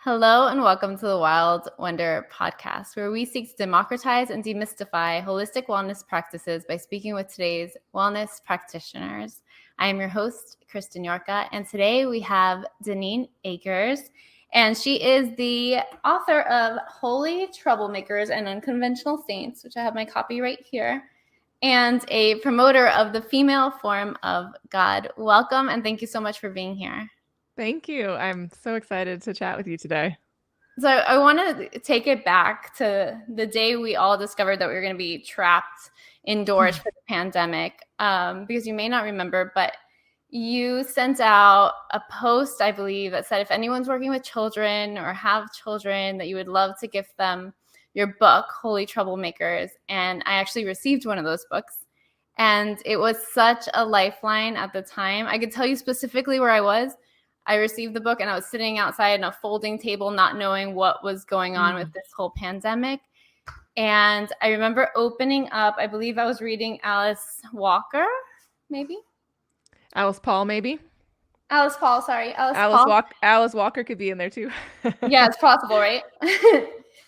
Hello and welcome to the Wild Wonder podcast, where we seek to democratize and demystify holistic wellness practices by speaking with today's wellness practitioners. I am your host, Kristen Llorca, and today we have Daneen Akers, and she is the author of Holy Troublemakers and Unconventional Saints, which I have my copy right here, and a promoter of the female form of God. Welcome, and thank you so much for being here. Thank you. I'm so excited to chat with you today. So I want to take it back to the day we all discovered that we were going to be trapped indoors for the pandemic, because you may not remember, but you sent out a post, I believe, that said if anyone's working with children or have children, that you would love to gift them your book, Holy Troublemakers. And I actually received one of those books. And it was such a lifeline at the time. I could tell you specifically where I was. I received the book and I was sitting outside on a folding table, not knowing what was going on with this whole pandemic. And I remember opening up, I believe I was reading Alice Walker, maybe? Alice Paul, maybe? Alice Paul, sorry. Alice Walker could be in there too. Yeah, it's possible, right?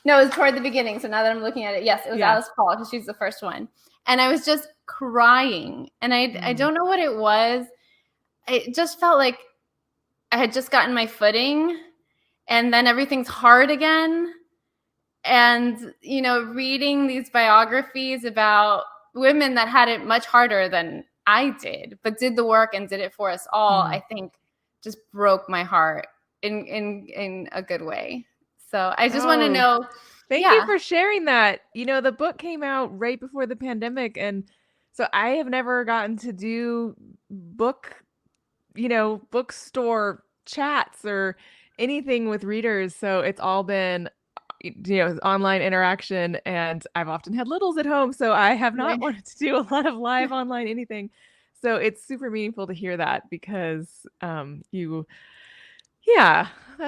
No, it was toward the beginning. So now that I'm looking at it, yes, it was Alice Paul because she's the first one. And I was just crying. And I don't know what it was. It just felt like I had just gotten my footing and then everything's hard again. And, you know, reading these biographies about women that had it much harder than I did, but did the work and did it for us all, I think just broke my heart in a good way. So I just want to know. Thank you for sharing that. You know, the book came out right before the pandemic. And so I have never gotten to do bookstore chats or anything with readers. So it's all been, online interaction. And I've often had littles at home. So I have not wanted to do a lot of live online anything. So it's super meaningful to hear that because that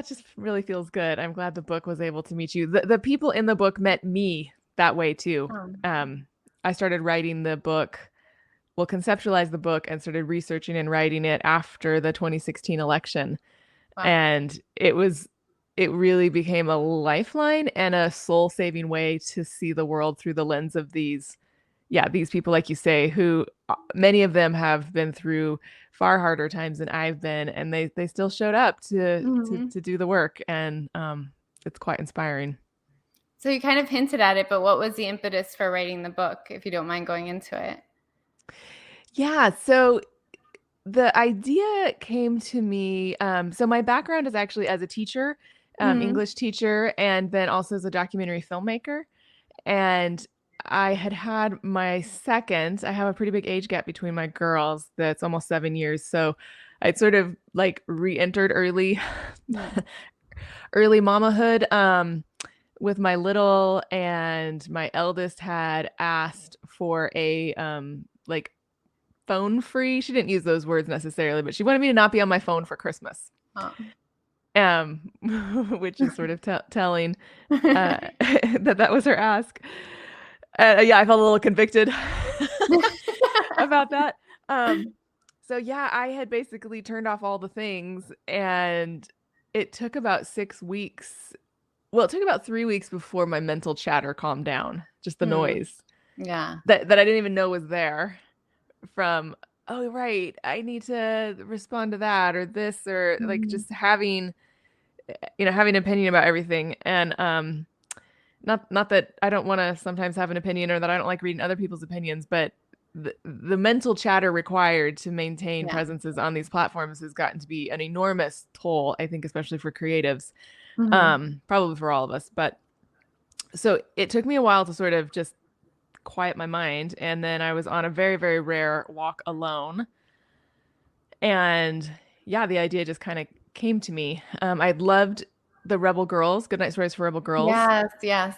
just really feels good. I'm glad the book was able to meet you. The people in the book met me that way too. I started writing the book, conceptualized the book and started researching and writing it after the 2016 election. Wow. And it really became a lifeline and a soul-saving way to see the world through the lens of these people, like you say, who many of them have been through far harder times than I've been, and they still showed up to do the work, and it's quite inspiring. So you kind of hinted at it, but what was the impetus for writing the book, if you don't mind going into it? Yeah, so the idea came to me. So my background is actually as a teacher, English teacher, and then also as a documentary filmmaker. And I had my second. I have a pretty big age gap between my girls. That's almost 7 years. So I'd sort of like re-entered early mamahood with my little, and my eldest had asked for a phone free. She didn't use those words necessarily, but she wanted me to not be on my phone for Christmas. Which is sort of telling that was her ask. I felt a little convicted about that. I had basically turned off all the things, and it took about 6 weeks. Well, it took about 3 weeks before my mental chatter calmed down, just the noise. Yeah. That I didn't even know was there from, oh, right, I need to respond to that or this, or like just having an opinion about everything. And not that I don't want to sometimes have an opinion or that I don't like reading other people's opinions, but the mental chatter required to maintain presences on these platforms has gotten to be an enormous toll, I think, especially for creatives, probably for all of us. But so it took me a while to sort of just quiet my mind. And then I was on a very, very rare walk alone. And the idea just kind of came to me. I'd loved the Rebel Girls, Goodnight Stories for Rebel Girls. Yes.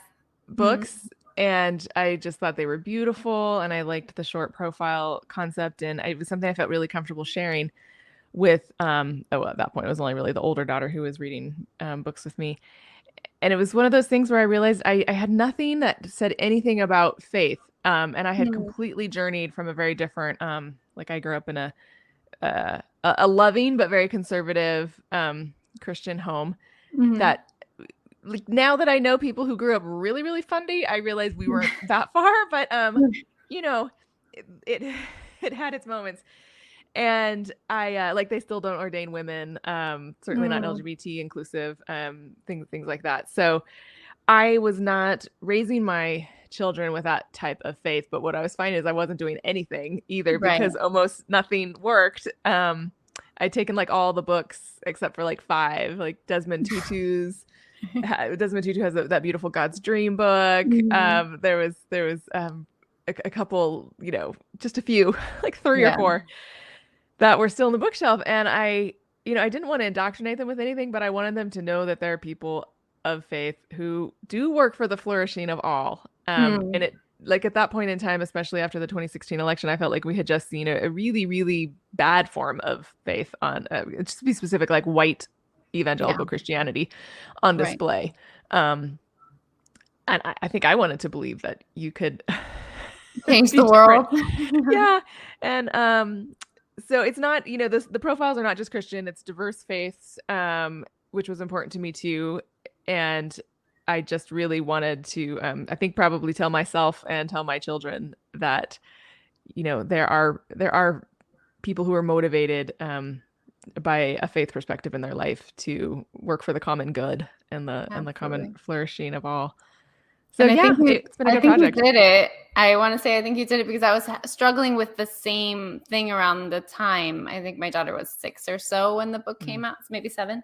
Books. And I just thought they were beautiful. And I liked the short profile concept. And it was something I felt really comfortable sharing with, at that point, it was only really the older daughter who was reading books with me. And it was one of those things where I realized I had nothing that said anything about faith. And I had completely journeyed from a very different, I grew up in a loving but very conservative Christian home that like now that I know people who grew up really, really fundy, I realize we weren't that far, but you know, it it had its moments. And I like they still don't ordain women, certainly not Mm, LGBT inclusive, things like that. So I was not raising my children with that type of faith, but what I was finding is I wasn't doing anything either right. because almost nothing worked. I'd taken like all the books except for like five, like Desmond Tutu has that beautiful God's Dream book. Mhm. There was a couple, just a few, like three or Yeah. four that were still on the bookshelf. And I didn't want to indoctrinate them with anything, but I wanted them to know that there are people of faith who do work for the flourishing of all. And Mm, it, like at that point in time, especially after the 2016 election, I felt like we had just seen a really, really bad form of faith on, just to be specific, like white yeah. evangelical Christianity on Right. display. Um, and I think I wanted to believe that you could Change be the different. world. Yeah. And so it's not, the profiles are not just Christian, it's diverse faiths, which was important to me too. And I just really wanted to, I think probably tell myself and tell my children that, there are people who are motivated by a faith perspective in their life to work for the common good and the common Absolutely. flourishing of all. So And yeah, it's been a I good think you project. did it. I want to say I think you did it because I was struggling with the same thing around the time. I think my daughter was 6 or so when the book Mm, came out, so maybe 7.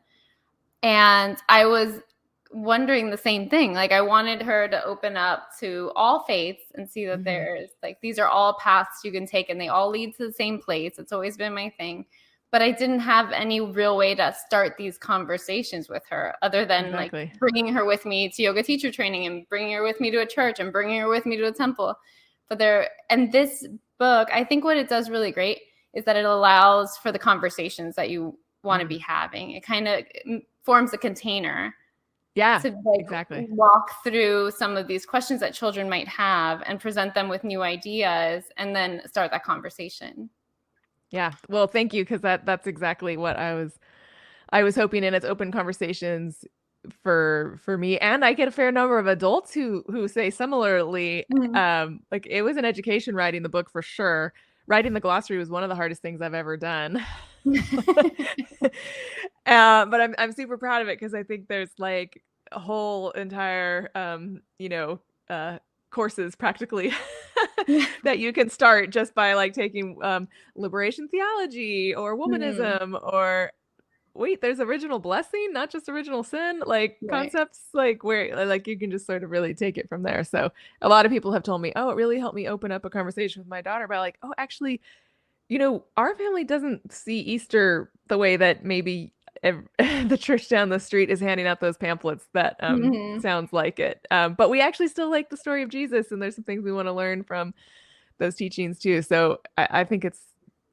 And I was wondering the same thing. Like I wanted her to open up to all faiths and see that mhm. there's like these are all paths you can take and they all lead to the same place. It's always been my thing. But I didn't have any real way to start these conversations with her other than like Exactly. bringing her with me to yoga teacher training and bringing her with me to a church and bringing her with me to a temple. And this book, I think what it does really great is that it allows for the conversations that you want to Mm. be having. It kind of forms a container Yeah, to like exactly. walk through some of these questions that children might have and present them with new ideas and then start that conversation. Yeah. Well, thank you because that's exactly what I was hoping, and it's open conversations for me, and I get a fair number of adults who say similarly. Mhm. Like it was an education writing the book for sure. Writing the glossary was one of the hardest things I've ever done. But I'm super proud of it because I think there's like a whole entire courses practically Yeah. that you can start just by like taking liberation theology or Mhm. womanism or wait, there's original blessing, not just original sin, like Right. concepts like where like you can just sort of really take it from there. So a lot of people have told me, oh, it really helped me open up a conversation with my daughter about like, oh, actually, our family doesn't see Easter the way that maybe the church down the street is handing out those pamphlets that Mhm. sounds like it. But we actually still like the story of Jesus, and there's some things we want to learn from those teachings too. So I think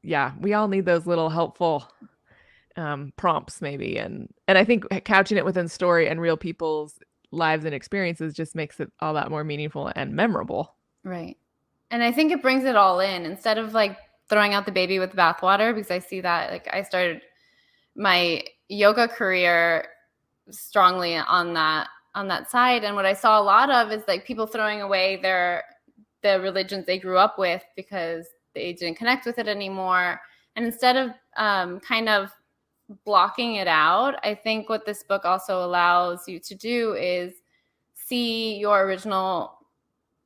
yeah, we all need those little helpful prompts maybe, and I think couching it within story and real people's lives and experiences just makes it all that more meaningful and memorable. Right. And I think it brings it all in instead of like throwing out the baby with the bathwater because I see that like I started my yoga career strongly on that side and what I saw a lot of is like people throwing away the religions they grew up with because they didn't connect with it anymore and instead of kind of blocking it out, I think what this book also allows you to do is see your original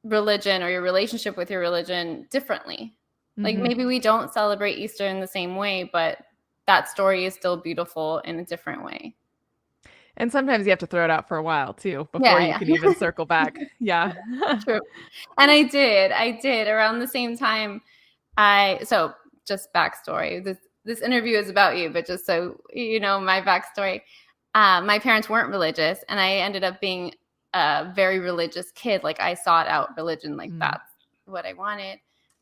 religion or your relationship with your religion differently. Like Hmm. maybe we don't celebrate Easter in the same way, but that story is still beautiful in a different way. And sometimes you have to throw it out for a while too before you Yeah, can even circle back. Yeah. true. And I did around the same time. So just backstory. This interview is about you, but just so you know my backstory. My parents weren't religious, and I ended up being a very religious kid. Like I sought out religion, like Mm, that's what I wanted.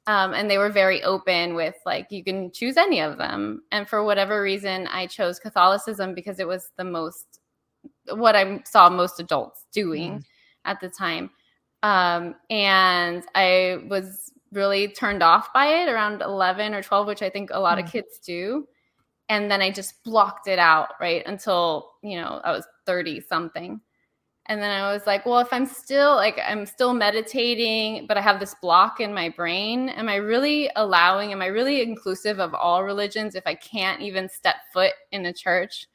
And they were very open with like you can choose any of them. And for whatever reason, I chose Catholicism because it was the most what I saw most adults doing mm, at the time. And I was really turned off by it around 11 or 12, which I think a lot of mm. kids do. And then I just blocked it out right until, I was 30 something. And then I was like, well, if I'm still meditating, but I have this block in my brain, am I really inclusive of all religions if I can't even step foot in a church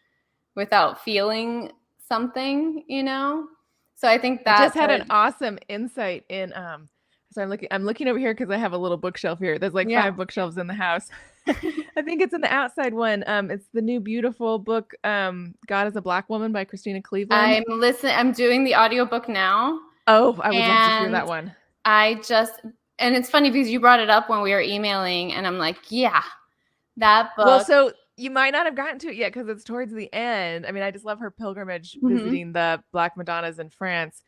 without feeling something, you know? So I think I just that had an awesome insight in so I'm looking over here because I have a little bookshelf here. There's like yeah. 5 bookshelves in the house. I think it's in the outside one. It's the new beautiful book, God is a Black Woman by Christina Cleveland. I'm doing the audiobook now. Oh, I would love to hear And that one. and it's funny because you brought it up when we were emailing, and I'm like, yeah, that Well, book. so you might not have gotten to it yet because it's towards the end. I mean, I just love her pilgrimage visiting the Black Madonnas in France.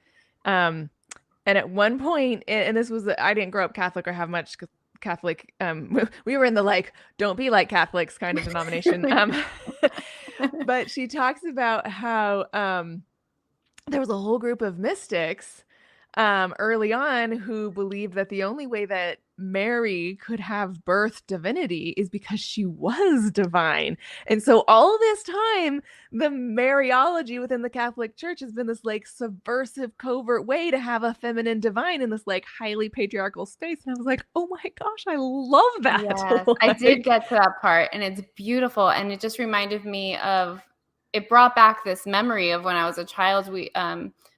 And at one point, and this was, I didn't grow up Catholic or have much Catholic. We were in the like, don't be like Catholics kind of denomination. But she talks about how there was a whole group of mystics early on who believed that the only way that Mary could have birthed divinity is because she was divine. And so all this time, the Mariology within the Catholic Church has been this like subversive, covert way to have a feminine divine in this like highly patriarchal space. And I was like, oh my gosh, I love that. Yes, I did get to that part, and it's beautiful. And it just reminded me it brought back this memory of when I was a child.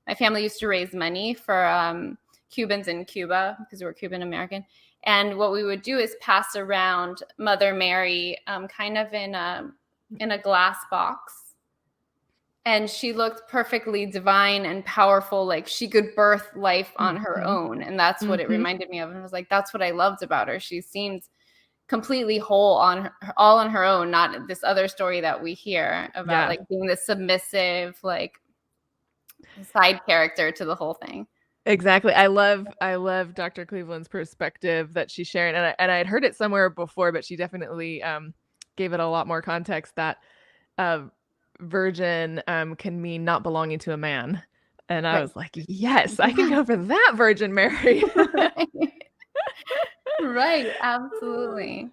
My family used to raise money for Cubans in Cuba because we were Cuban American. And what we would do is pass around Mother Mary kind of in a glass box. And she looked perfectly divine and powerful, like she could birth life on her own. And that's what it reminded me of. And I was like, that's what I loved about her. She seemed completely whole all on her own, not this other story that we hear about like being this submissive, like side character to the whole thing. Exactly. I love Dr. Cleveland's perspective that she's sharing. And I had heard it somewhere before, but she definitely gave it a lot more context that virgin can mean not belonging to a man. And I was like, yes, I can go for that, Virgin Mary. Right. Absolutely.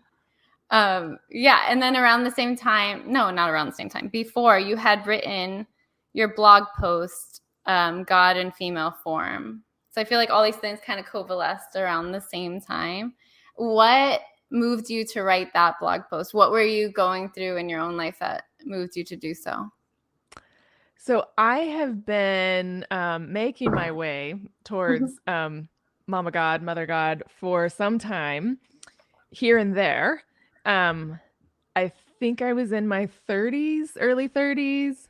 Yeah. And then around the same time, no, not around the same time, before you had written your blog post, God in Female Form. So I feel like all these things kind of coalesced around the same time. What moved you to write that blog post? What were you going through in your own life that moved you to do so? So I have been making my way towards Mama God, Mother God for some time here and there. I think I was in my 30s, early 30s,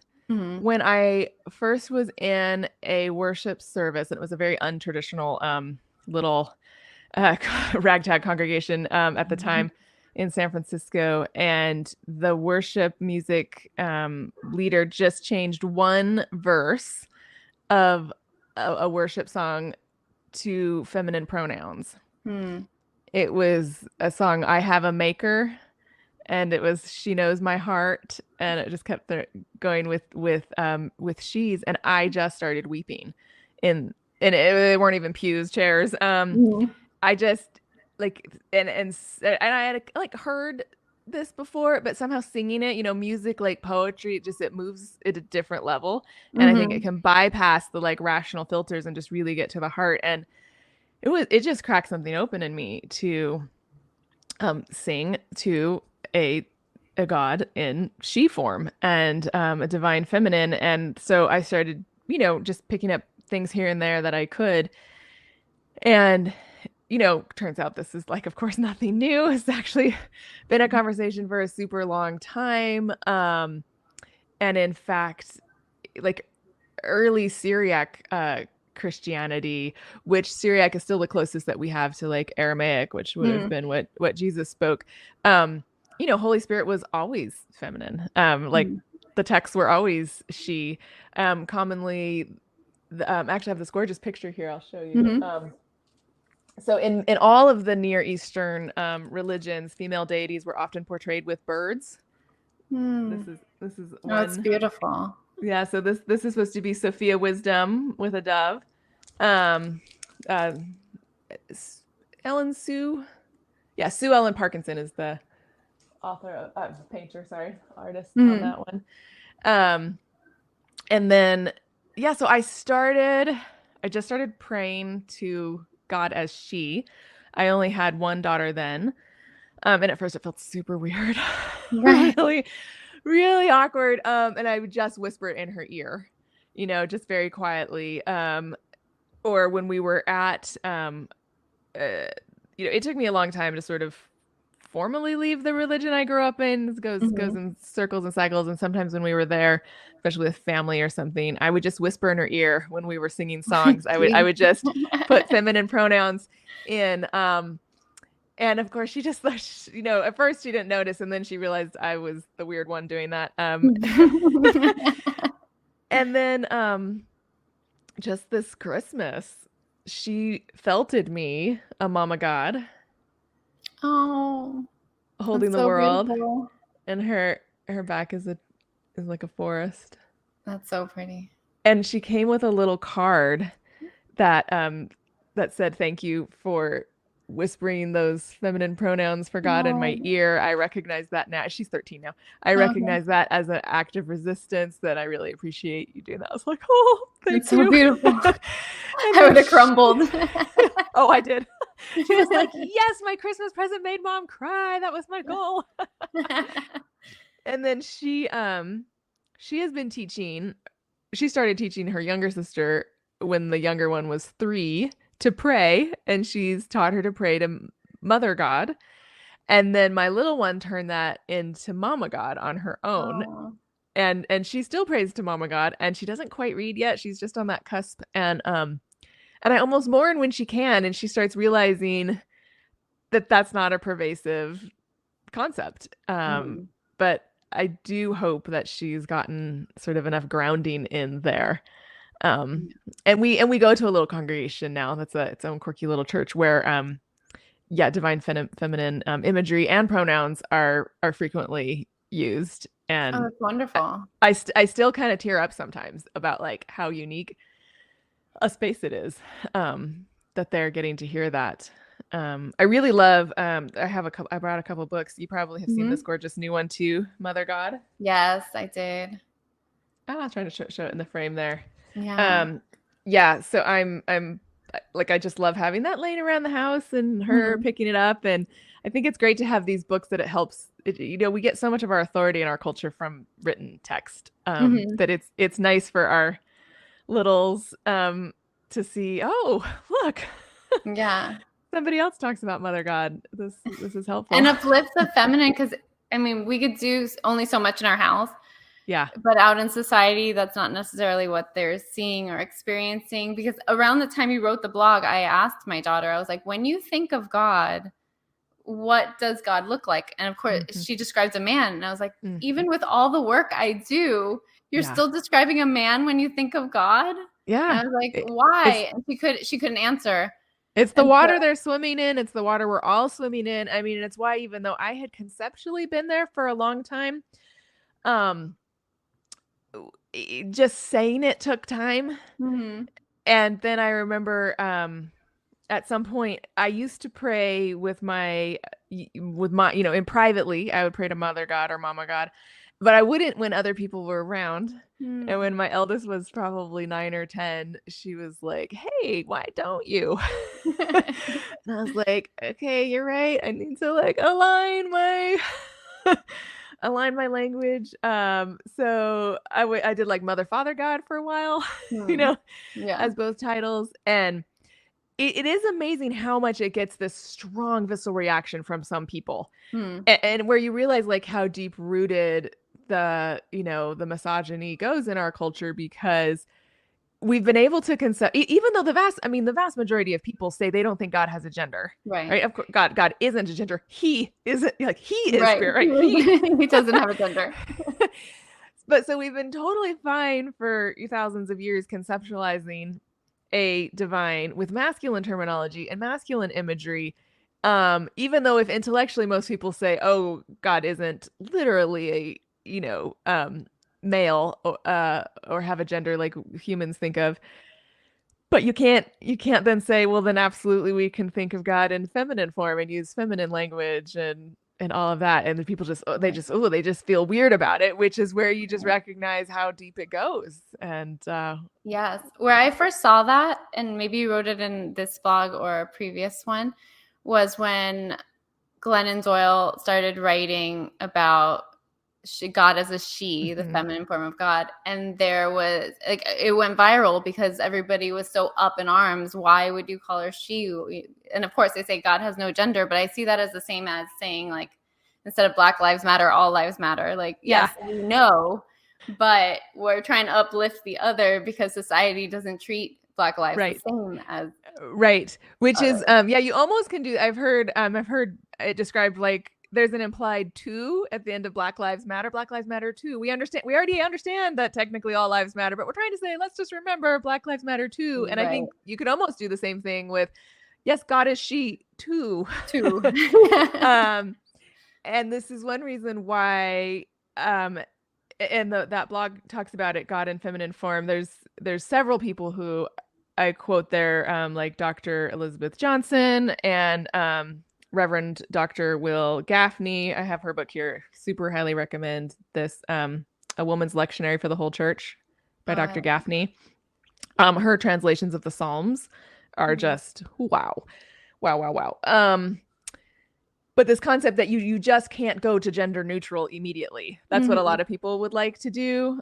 when I first was in a worship service. And it was a very untraditional little ragtag congregation at the time in San Francisco. And the worship music leader just changed one verse of a worship song to feminine pronouns. It was a song, I Have a Maker, and it was She Knows My Heart, and it just kept going with she's, and I just started weeping and it weren't even pews, chairs. I just like and I had like heard this before, but somehow singing it, music like poetry, it moves at a different level. And I think it can bypass the like rational filters and just really get to the heart. And it just cracked something open in me to sing to a God in she form and a divine feminine. And so I started, just picking up things here and there that I could. And, turns out this is like, of course, nothing new. It's actually been a conversation for a super long time. And in fact, like early Syriac Christianity, which Syriac is still the closest that we have to like Aramaic, which would have been what Jesus spoke. Holy Spirit was always feminine. Like the texts were always she. Commonly, actually, I have this gorgeous picture here. I'll show you. So in all of the Near Eastern religions, female deities were often portrayed with birds. This is one. Oh, it's beautiful. Yeah, so this is supposed to be Sophia Wisdom with a dove. Ellen Sue. Yeah, Sue Ellen Parkinson is the author of artist on that one. And then, yeah, so I just started praying to God as she. I only had one daughter then. And at first it felt super weird. Right. Really, really awkward. And I would just whisper it in her ear, just very quietly. Or when we were at it took me a long time to sort of formally leave the religion I grew up in. It goes Mhm. in circles and cycles. And sometimes when we were there, especially with family or something, I would just whisper in her ear when we were singing songs. I Sweet. would just put feminine pronouns in. And of course, she just, at first she didn't notice, and then she realized I was the weird one doing that. And then just this Christmas, she felted me a mama god Oh, holding that's the so world, beautiful. and her back is like a forest. That's so pretty. And she came with a little card that that said thank you for whispering those feminine pronouns for God in my Oh, ear. I recognize that now. She's 13 now. I okay. recognize that as an act of resistance that I really appreciate you doing that. I was like, oh, That's thank so you. beautiful. And I then would have crumbled. oh, I did. She was like, yes, my Christmas present made mom cry. That was my goal. And then she has been teaching, she started teaching her younger sister when the younger one was 3 to pray, and she's taught her to pray to Mother God. And then my little one turned that into Mama God on her own. Oh, And she still prays to Mama God, and she doesn't quite read yet. She's just on that cusp. And I almost mourn when she can and she starts realizing that that's not a pervasive concept. mhm. But I do hope that she's gotten sort of enough grounding in there. Um, and we go to a little congregation now. That's its own quirky little church where yeah, divine feminine imagery and pronouns are frequently used. Oh, And that's wonderful. I still kind of tear up sometimes about like how unique a space it is, that they're getting to hear that. I really love. I brought a couple books. You probably have seen this Mhm. gorgeous new one too, Mother God. Yes, I did. Oh, I was trying to show it in the frame there. Yeah. Um, yeah. So I'm like I just love having that laying around the house and her Mhm. picking it up, and I think it's great to have these books that it helps. We get so much of our authority in our culture from written text, Mhm. that it's nice for our littles to see, oh, look, Yeah. somebody else talks about Mother God. This is helpful. And uplift the feminine because I mean, we could do only so much in our house, Yeah. but out in society, that's not necessarily what they're seeing or experiencing. Because around the time you wrote the blog, I asked my daughter, I was like, when you think of God, what does God look like? And of course, Hmm. she describes a man. And I was like, Mm. even with all the work I do, you're Yeah. still describing a man when you think of God? And I Yeah. was like, It, it's why? And she couldn't answer. it's the And so, water they're swimming in. It's the water we're all swimming in. I mean, it's why even though I had conceptually been there for a long time, um, just saying it took time. mhm. And then I remember at some point I used to pray with my in privately. I would pray to Mother God or Mama God, but I wouldn't when other people were around. And Mm. when my eldest was probably 9 or 10, she was like, hey, why don't you? And I was like, okay, you're right, I need to like align my language. So I did like Mother Father God for a while, you Hmm. know Yeah. as both titles. And it is amazing how much it gets this strong visceral reaction from some people. Hmm. And where you realize like how deep rooted the misogyny goes in our culture, because we've been able to concept, even though the vast majority of people say they don't think God has a gender, Right. right? Of course, God isn't a gender. He isn't, like, he is Right. spirit, right? He He doesn't have a gender. But so we've been totally fine for thousands of years conceptualizing a divine with masculine terminology and masculine imagery. Even though if intellectually most people say, oh, God isn't literally a, male, or have a gender like humans think of. But you can't then say, well, then absolutely we can think of God in feminine form and use feminine language. and all of that, and the people just they just feel weird about it, which is where you just recognize how deep it goes. And yes, where I first saw that, and maybe you wrote it in this blog or a previous one, was when Glennon Doyle started writing about God as a she, the feminine form of God. And there was like, it went viral because everybody was so up in arms. Why would you call her she? And of course they say God has no gender, but I see that as the same as saying, like, instead of Black Lives Matter, all lives matter. Like, yes, we know, but we're trying to uplift the other because society doesn't treat Black lives the same as which is you almost can do. I've heard it described like there's an implied two at the end of Black Lives Matter. Black Lives Matter too. We already understand that technically all lives matter, but we're trying to say, let's just remember Black Lives Matter too. And I think you could almost do the same thing with, yes, God is she too. And this is one reason why, and that blog talks about it, God in feminine form. There's several people who I quote there, like Dr. Elizabeth Johnson and Reverend Dr. Will Gaffney. I have her book here. Super highly recommend this. A Woman's Lectionary for the Whole Church by Dr. Gaffney. Her translations of the Psalms are just wow. But this concept that you just can't go to gender neutral immediately. That's what a lot of people would like to do.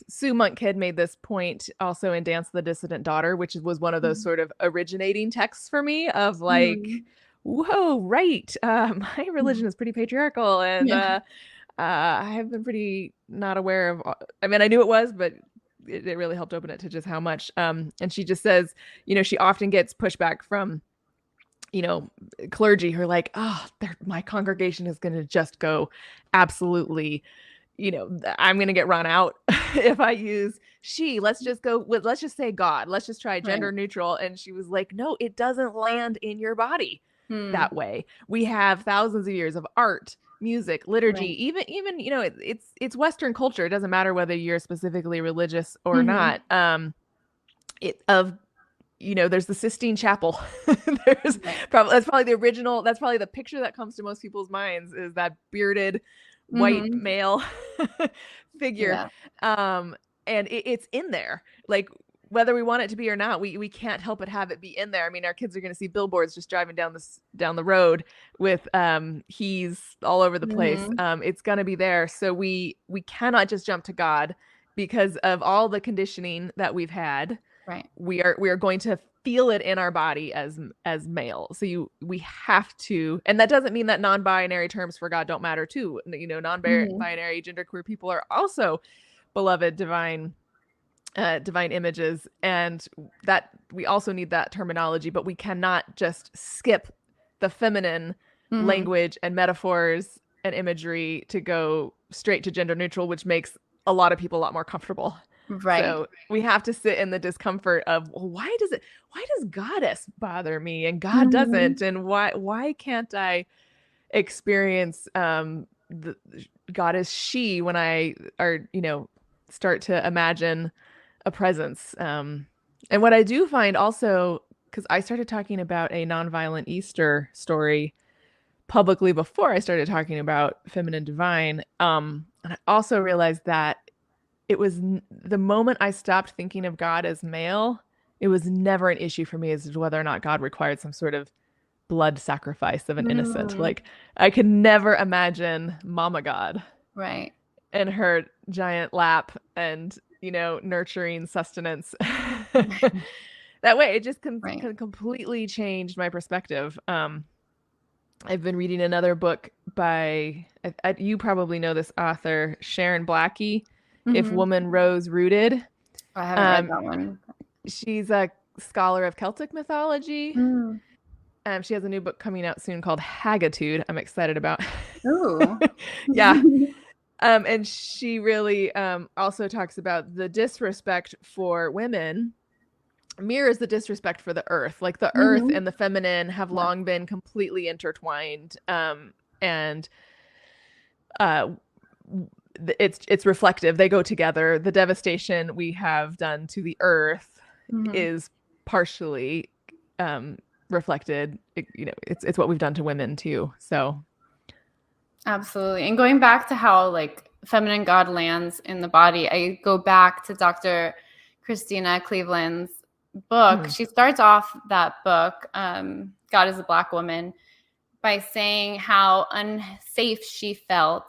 Sue Monk Kidd made this point also in Dance of the Dissident Daughter, which was one of those sort of originating texts for me of like, whoa, right. My religion is pretty patriarchal, and I have been pretty not aware of, I mean, I knew it was, but it really helped open it to just how much. And she just says, she often gets pushback from, clergy who are like, oh, my congregation is going to just go absolutely, I'm going to get run out if I use she. Let's just say God. Let's just try gender neutral. And she was like, no, it doesn't land in your body that way. We have thousands of years of art, music, liturgy, even it's Western culture. It doesn't matter whether you're specifically religious or not. There's the Sistine Chapel. That's probably the original. That's probably the picture that comes to most people's minds, is that bearded white male figure. And it's in there, like, whether we want it to be or not. We can't help but have it be in there. I mean, our kids are going to see billboards just driving down the road with he's all over the place. It's going to be there. So we cannot just jump to God because of all the conditioning that we've had. We are going to feel it in our body as male. So we have to, and that doesn't mean that non-binary terms for God don't matter too. Non-binary genderqueer people are also beloved divine images, and that we also need that terminology, but we cannot just skip the feminine language and metaphors and imagery to go straight to gender neutral, which makes a lot of people a lot more comfortable. So we have to sit in the discomfort of, well, why does goddess bother me and God doesn't, and why can't I experience the goddess she when I start to imagine a presence. And what I do find also, because I started talking about a nonviolent Easter story publicly before I started talking about feminine divine, and I also realized that it was the moment I stopped thinking of God as male, it was never an issue for me as to whether or not God required some sort of blood sacrifice of an innocent. Like, I could never imagine Mama God, and her giant lap and nurturing sustenance. That way, it just can completely changed my perspective. I've been reading another book by you probably know this author, Sharon Blackie. If Woman Rose Rooted. I haven't read that one. She's a scholar of Celtic mythology. She has a new book coming out soon called Haggitude. I'm excited about. Ooh. Yeah. And she really also talks about the disrespect for women mirrors the disrespect for the earth. Like, the earth and the feminine have long been completely intertwined. And it's reflective. They go together. The devastation we have done to the earth is partially reflected. It's what we've done to women too. So Absolutely. And going back to how like feminine God lands in the body, I go back to Dr. Christina Cleveland's book. She starts off that book, God is a Black Woman, by saying how unsafe she felt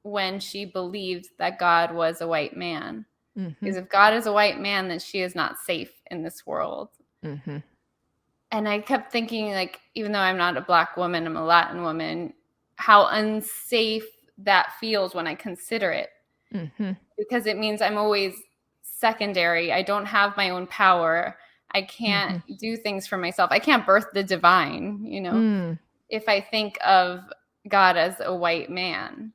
when she believed that God was a white man. Because if God is a white man, then she is not safe in this world. And I kept thinking, like, even though I'm not a Black woman, I'm a Latin woman, how unsafe that feels when I consider it. Because it means I'm always secondary. I don't have my own power. I can't do things for myself. I can't birth the divine, you know, if I think of God as a white man.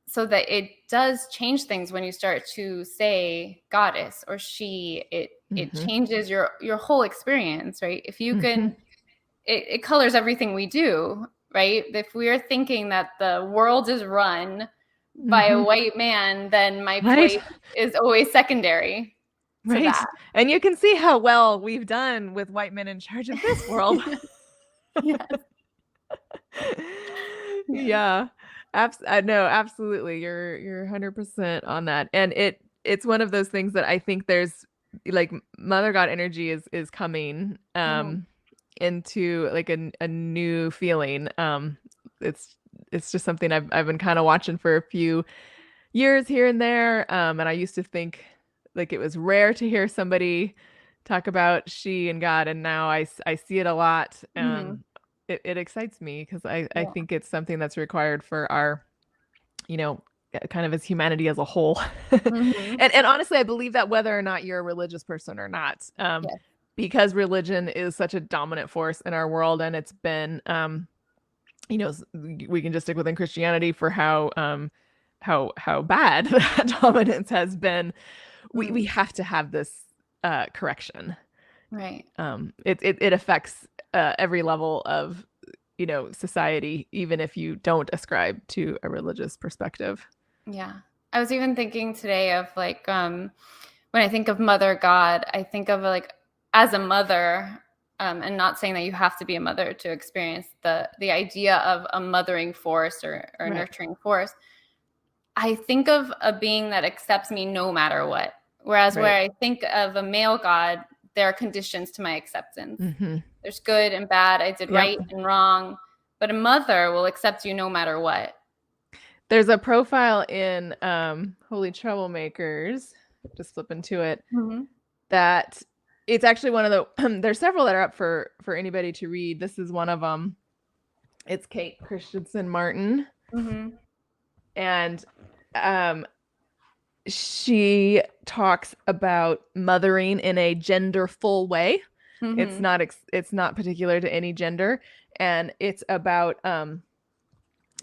So that it does change things when you start to say goddess or she. It changes your whole experience, right? If you can, it colors everything we do, right? If we are thinking that the world is run by a white man, then my place is always secondary to that. And you can see how well we've done with white men in charge of this world. Yeah. No, absolutely. You're 100% on that. And it's one of those things that I think there's like Mother God energy is coming into like a new feeling. It's just something I've been kind of watching for a few years here and there. And I used to think like it was rare to hear somebody talk about she and God, and now I see it a lot. It excites me because I think it's something that's required for our, you know, kind of as humanity as a whole. And honestly, I believe that whether or not you're a religious person or not, because religion is such a dominant force in our world, and it's been, you know, we can just stick within Christianity for how bad that dominance has been. We have to have this correction. Right. It affects every level of, you know, society, even if you don't ascribe to a religious perspective. Yeah. I was even thinking today of like, when I think of Mother God, I think of like as a mother, and not saying that you have to be a mother to experience the idea of a mothering force or nurturing force. I think of a being that accepts me no matter what. Whereas where I think of a male God, there are conditions to my acceptance. There's good and bad. I did right and wrong. But a mother will accept you no matter what. There's a profile in Holy Troublemakers, just flipping to it, that it's actually one of the, there's several that are up for anybody to read. This is one of them. It's Kate Christensen Martin. And she talks about mothering in a genderful way. It's not particular to any gender, and it's about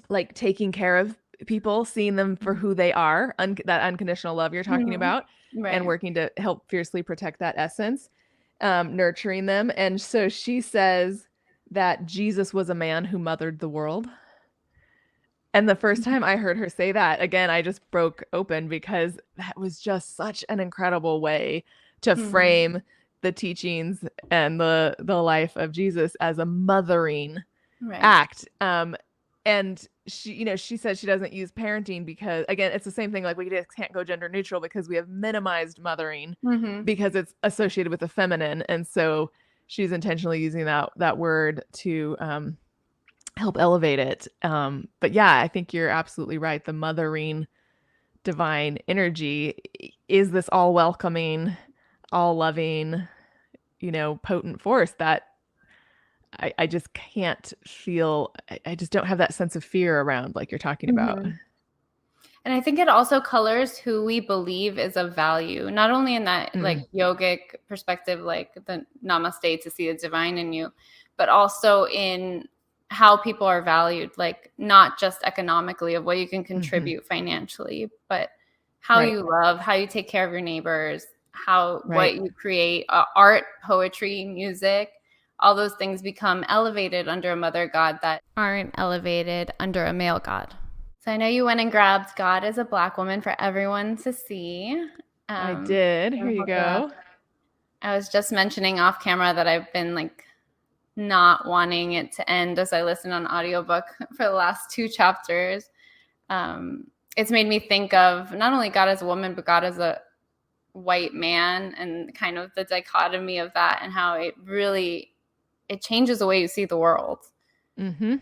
like taking care of people, seeing them for who they are, that unconditional love you're talking about, and working to help fiercely protect that essence, nurturing them. And so she says that Jesus was a man who mothered the world. And the first time I heard her say that, again, I just broke open, because that was just such an incredible way to frame the teachings and the life of Jesus as a mothering act. And she, you know, she says she doesn't use parenting because, again, it's the same thing. Like, we just can't go gender neutral because we have minimized mothering because it's associated with the feminine. And so she's intentionally using that word to help elevate it. But yeah, I think you're absolutely right. The mothering divine energy is this all welcoming, all loving, you know, potent force that I just can't feel, I just don't have that sense of fear around, like you're talking about. And I think it also colors who we believe is of value, not only in that like yogic perspective, like the namaste to see the divine in you, but also in how people are valued, like not just economically of what you can contribute financially, but how you love, how you take care of your neighbors, how what you create, art, poetry, music. All those things become elevated under a mother God that aren't elevated under a male God. So I know you went and grabbed God as a Black Woman for everyone to see. I did. Here you go. I was just mentioning off camera that I've been like not wanting it to end as I listened on audiobook for the last 2 chapters. It's made me think of not only God as a woman, but God as a white man, and kind of the dichotomy of that, and how it changes the way you see the world. Mm-hmm.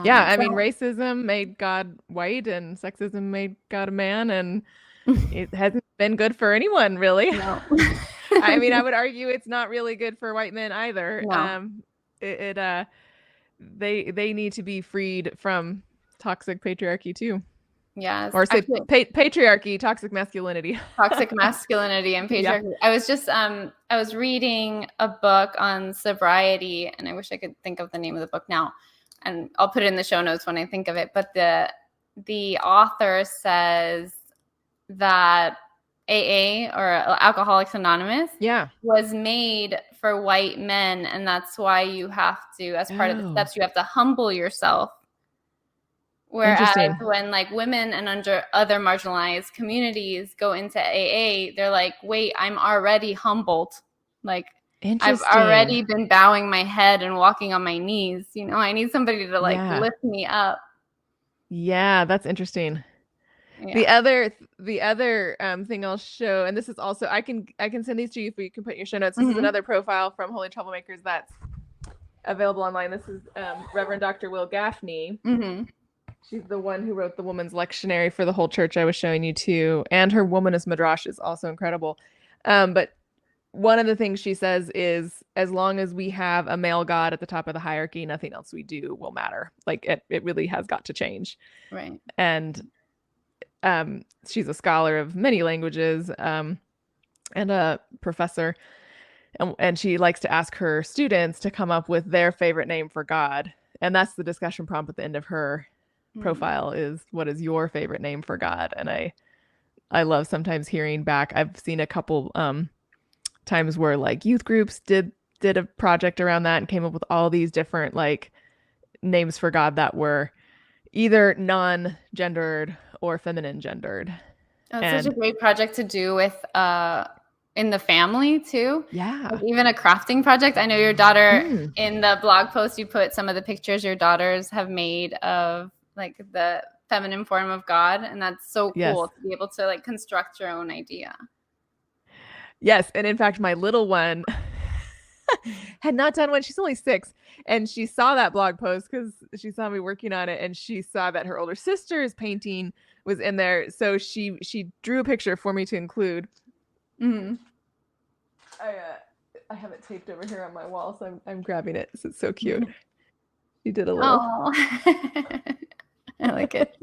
Yeah, I mean, racism made God white and sexism made God a man, and it hasn't been good for anyone, really. No. I mean, I would argue it's not really good for white men either. No. They need to be freed from toxic patriarchy too. Yes. Or say patriarchy, toxic masculinity. Toxic masculinity and patriarchy. Yeah. I was reading a book on sobriety, and I wish I could think of the name of the book now, and I'll put it in the show notes when I think of it. But the author says that AA, or Alcoholics Anonymous, was made for white men, and that's why you have to, as part of the steps, you have to humble yourself. Whereas when like women and other marginalized communities go into AA, they're like, wait, I'm already humbled. Like, I've already been bowing my head and walking on my knees. You know, I need somebody to like lift me up. Yeah, that's interesting. Yeah. The other thing I'll show, and this is also, I can send these to you, you can put in your show notes. This is another profile from Holy Troublemakers that's available online. This is Reverend Dr. Will Gaffney. Mm-hmm. She's the one who wrote the Woman's Lectionary for the whole church I was showing you too. And her Womanist Midrash is also incredible. But one of the things she says is, as long as we have a male God at the top of the hierarchy, nothing else we do will matter. Like it really has got to change. Right. And she's a scholar of many languages and a professor. And she likes to ask her students to come up with their favorite name for God. And that's the discussion prompt at the end of her profile is, what is your favorite name for God? And I love sometimes hearing back. I've seen a couple times where like youth groups did a project around that and came up with all these different like names for God that were either non-gendered or feminine gendered. That's such a great project to do with in the family too. Yeah. Like even a crafting project. I know your daughter in the blog post, you put some of the pictures your daughters have made of like the feminine form of God. And that's so cool to be able to like construct your own idea. Yes. And in fact, my little one had not done one. She's only 6. And she saw that blog post because she saw me working on it. And she saw that her older sister's painting was in there. So she drew a picture for me to include. Mm-hmm. I have it taped over here on my wall, so I'm grabbing it. So it's so cute. She did a little. I like it.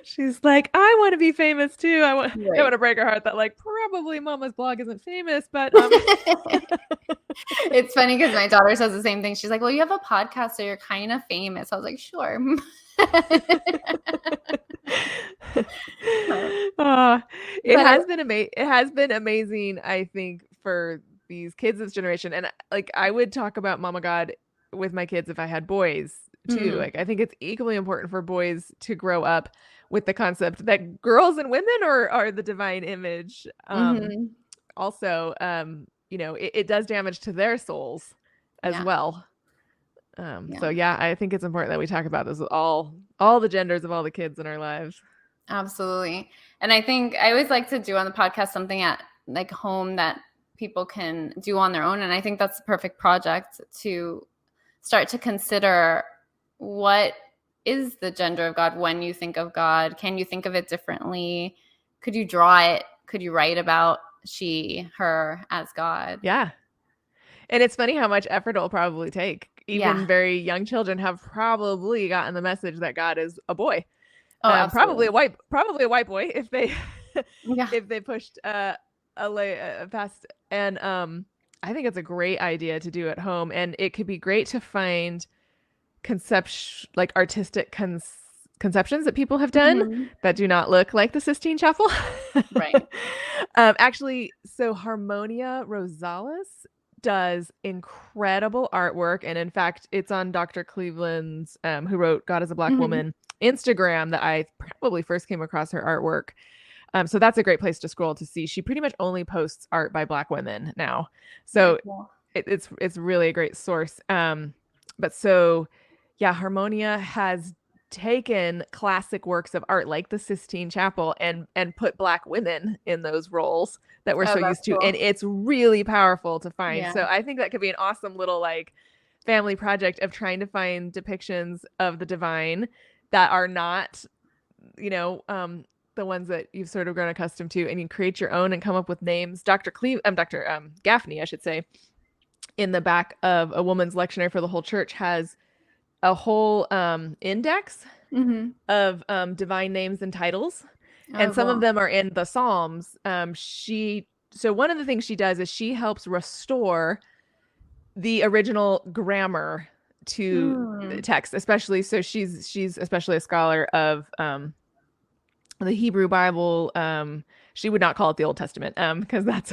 She's like, I want to be famous too. I want to break her heart that like probably Mama's blog isn't famous, but it's funny because my daughter says the same thing. She's like, well, you have a podcast, so you're kind of famous. I was like, sure. It has been amazing, I think, for these kids this generation. And like I would talk about Mama God with my kids if I had boys too. Like I think it's equally important for boys to grow up with the concept that girls and women are the divine image. Also, it does damage to their souls as well. So I think it's important that we talk about this with all the genders of all the kids in our lives. Absolutely. And I think I always like to do on the podcast something at like home that people can do on their own. And I think that's the perfect project to start to consider, what is the gender of God when you think of God? Can you think of it differently? Could you draw it? Could you write about she, her as God? Yeah. And it's funny how much effort it'll probably take. Even very young children have probably gotten the message that God is a boy. Probably a white boy if they if they pushed past. And I think it's a great idea to do at home, and it could be great to find artistic conceptions that people have done that do not look like the Sistine Chapel. Right. Actually, so Harmonia Rosales does incredible artwork, and in fact, it's on Dr. Cleveland's, who wrote God is a Black Woman, Instagram that I probably first came across her artwork. So that's a great place to scroll to see. She pretty much only posts art by Black women now. So it's really a great source. But so yeah, Harmonia has taken classic works of art like the Sistine Chapel and put Black women in those roles that we're Oh, so that's used to, cool. and it's really powerful to find. Yeah. So I think that could be an awesome little like family project of trying to find depictions of the divine that are not, you know, the ones that you've sort of grown accustomed to, and you create your own and come up with names. Dr. Gaffney, I should say, in the back of A Woman's Lectionary for the Whole Church has a whole index of divine names and titles, and Oh, some of cool. them are in the Psalms. So one of the things she does is she helps restore the original grammar to text, especially. So she's especially a scholar of the Hebrew Bible. She would not call it the Old Testament because that's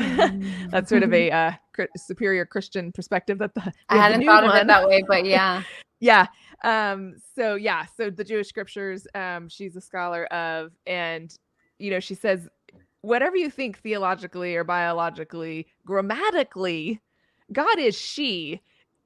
that's sort of a superior Christian perspective that I hadn't thought of it that way, but yeah. Yeah. So the Jewish scriptures, she's a scholar of, and you know, she says, whatever you think theologically or biologically, grammatically, God is she.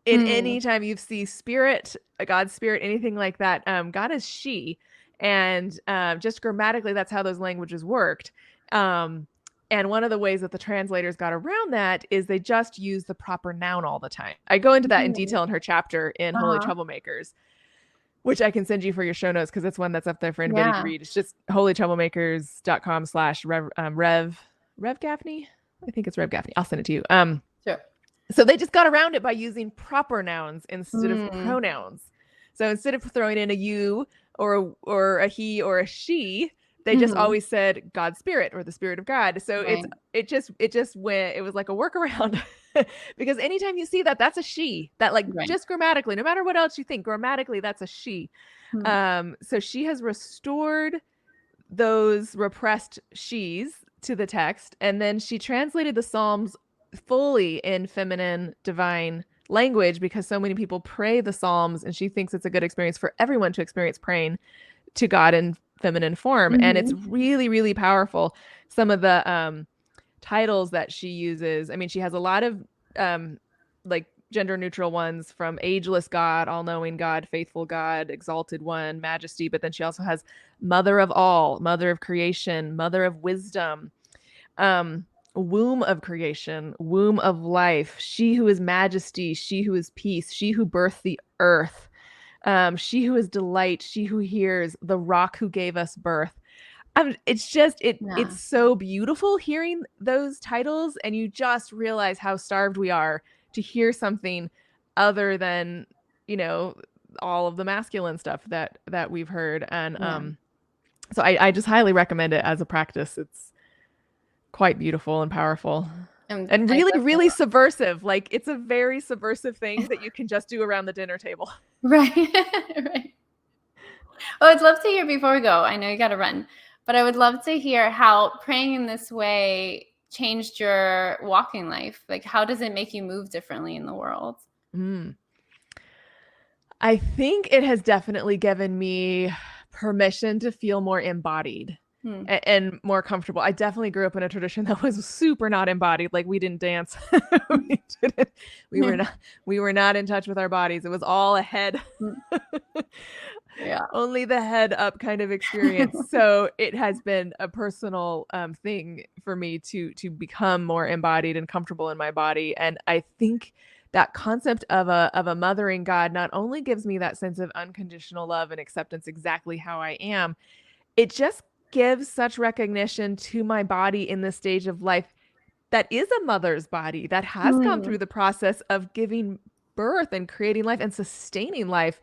In any time you see spirit, God's spirit, anything like that, God is she. And just grammatically, that's how those languages worked. And one of the ways that the translators got around that is they just use the proper noun all the time. I go into that in detail in her chapter in Holy Troublemakers, which I can send you for your show notes because it's one that's up there for anybody to read. It's just holytroublemakers.com/Rev Gaffney. I think it's Rev Gaffney. I'll send it to you. Sure. So they just got around it by using proper nouns instead of pronouns. So instead of throwing in a you or a he or a she, they just always said God's spirit or the spirit of God. So it just went, it was like a workaround because anytime you see that, that's a she. That like just grammatically, no matter what else you think, grammatically, that's a she. So she has restored those repressed she's to the text, and then she translated the Psalms fully in feminine divine language because so many people pray the Psalms, and she thinks it's a good experience for everyone to experience praying to God in feminine form. And it's really, really powerful. Some of the titles that she uses, I mean, she has a lot of like gender neutral ones, from ageless God, all-knowing God, faithful God, exalted one, majesty, but then she also has mother of all, mother of creation, mother of wisdom, womb of creation, womb of life, she who is majesty, she who is peace, she who birthed the earth, she who is delight, she who hears, the rock who gave us birth. It's just it's so beautiful hearing those titles, and you just realize how starved we are to hear something other than, you know, all of the masculine stuff that we've heard. And so I just highly recommend it as a practice. It's quite beautiful and powerful. And really, really subversive. Like, it's a very subversive thing that you can just do around the dinner table. Right. Right. Well, I'd love to hear, before we go, I know you got to run, but I would love to hear how praying in this way changed your walking life. Like, how does it make you move differently in the world? I think it has definitely given me permission to feel more embodied. And more comfortable. I definitely grew up in a tradition that was super not embodied. Like, we didn't dance. We were not in touch with our bodies. It was all a head. Only the head up kind of experience. So it has been a personal thing for me to become more embodied and comfortable in my body. And I think that concept of a mothering God not only gives me that sense of unconditional love and acceptance exactly how I am, it just gives such recognition to my body in this stage of life that is a mother's body that has gone through the process of giving birth and creating life and sustaining life.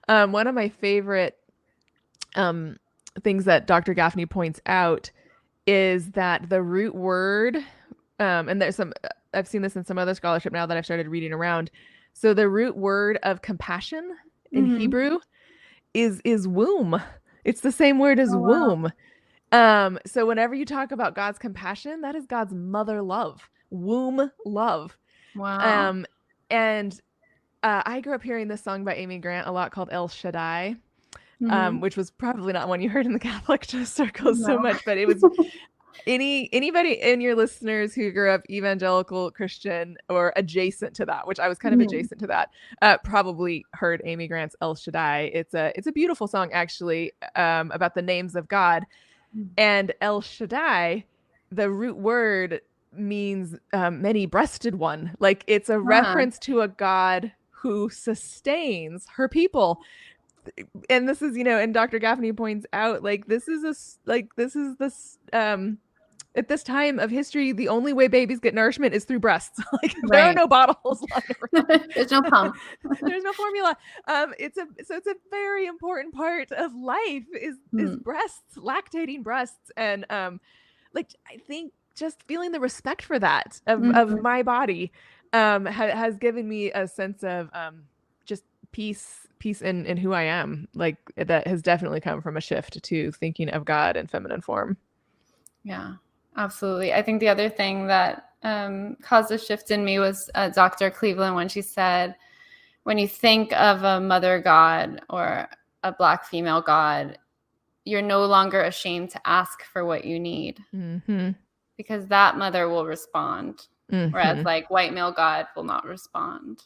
One of my favorite things that Dr. Gaffney points out is that the root word, and there's I've seen this in some other scholarship now that I've started reading around. So the root word of compassion in Hebrew is womb. It's the same word as womb. So whenever you talk about God's compassion, that is God's mother love, womb love. Wow. And I grew up hearing this song by Amy Grant a lot called El Shaddai, which was probably not one you heard in the Catholic circles so much, but it was Anybody in your listeners who grew up evangelical Christian or adjacent to that, which I was kind of Mhm. adjacent to that, probably heard Amy Grant's El Shaddai. It's a beautiful song actually, about the names of God. And El Shaddai, the root word means many-breasted one. Like it's a Huh. reference to a God who sustains her people. And this is, and Dr. Gaffney points out, like this is this at this time of history, the only way babies get nourishment is through breasts. Like there are Right. no bottles lying around. There's no pump. There's no formula. It's a very important part of life is breasts, lactating breasts, and like I think just feeling the respect for that of my body has given me a sense of just peace in who I am. Like that has definitely come from a shift to thinking of God in feminine form. Yeah, absolutely. I think the other thing that caused a shift in me was Dr. Cleveland, when she said, when you think of a mother God or a Black female God, you're no longer ashamed to ask for what you need, because that mother will respond, whereas like white male God will not respond.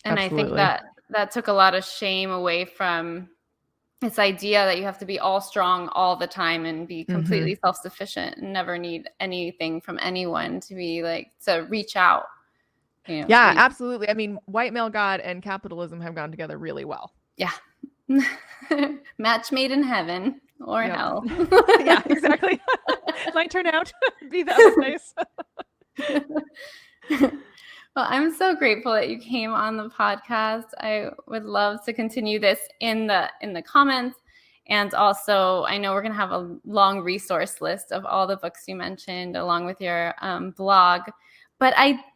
And Absolutely. I think that took a lot of shame away from this idea that you have to be all strong all the time and be completely self-sufficient and never need anything from anyone to be like, to reach out. Yeah, absolutely. I mean, white male God and capitalism have gone together really well. Yeah. Match made in heaven or hell. Yeah, exactly. Might turn out to be the other place. Well, I'm so grateful that you came on the podcast. I would love to continue this in the comments. And also, I know we're going to have a long resource list of all the books you mentioned, along with your blog. But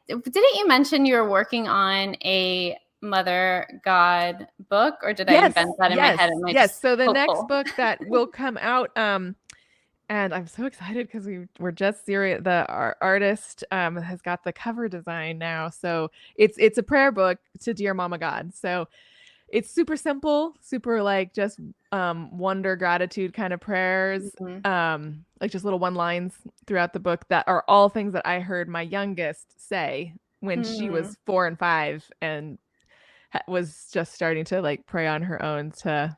didn't you mention you were working on a Mother God book, or did I invent that in my head? Yes. So the next book that will come out, and I'm so excited because we're just serious. Our artist has got the cover design now, so it's a prayer book to Dear Mama God. So it's super simple, super like just wonder, gratitude kind of prayers, like just little one lines throughout the book that are all things that I heard my youngest say when she was 4 and 5 and was just starting to like pray on her own to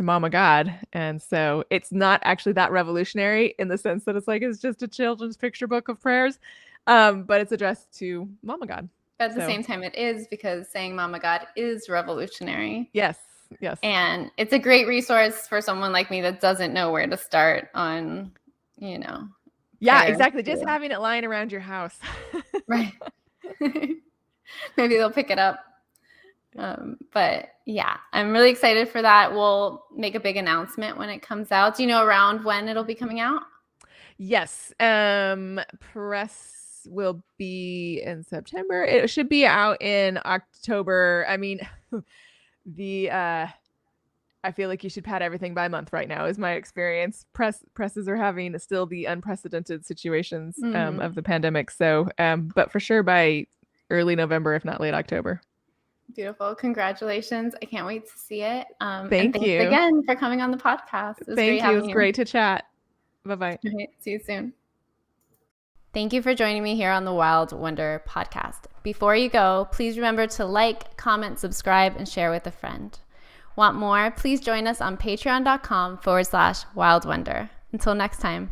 Mama God. And so it's not actually that revolutionary in the sense that it's just a children's picture book of prayers, but it's addressed to Mama God. At the same time, it is, because saying Mama God is revolutionary. Yes. And it's a great resource for someone like me that doesn't know where to start on, Yeah, exactly. Just having it lying around your house. Right. Maybe they'll pick it up. But yeah, I'm really excited for that. We'll make a big announcement when it comes out. Do you know around when it'll be coming out? Yes. Press will be in September. It should be out in October. I mean, I feel like you should pad everything by month right now is my experience. Presses are having still the unprecedented situations of the pandemic. So, but for sure by early November, if not late October. Beautiful. Congratulations. I can't wait to see it. Thank you again for coming on the podcast. Thank you. It was great to chat. Bye-bye. Right, see you soon. Thank you for joining me here on the Wild Wonder podcast. Before you go, please remember to like, comment, subscribe, and share with a friend. Want more? Please join us on patreon.com/wildwonder. Until next time.